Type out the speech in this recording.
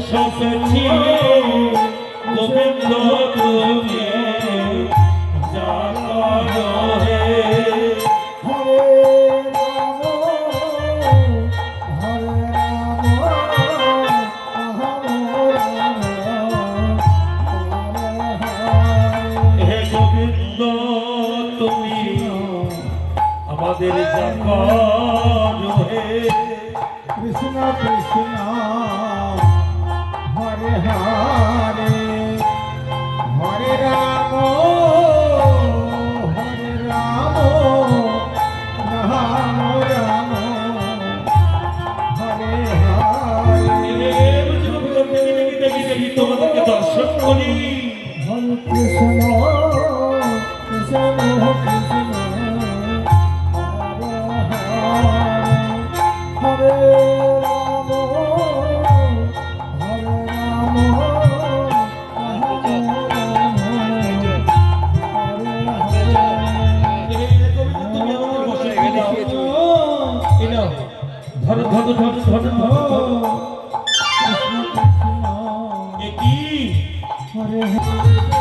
সপেছি গোবিন্দ তুমি যা করো হে আমাদের যা করো হে কৃষ্ণ কৃষ্ণ হরে হরে হরে রাম রাম রাম হরে হরে দেখি তোমাদেরকে দর্শন করি হরে কৃষ্ণ কৃষ্ণ কৃষ্ণ হরে রাম ধরো ধরো ধরো ধরো ধরো কৃষ্ণ কৃষ্ণ কি হরে হরে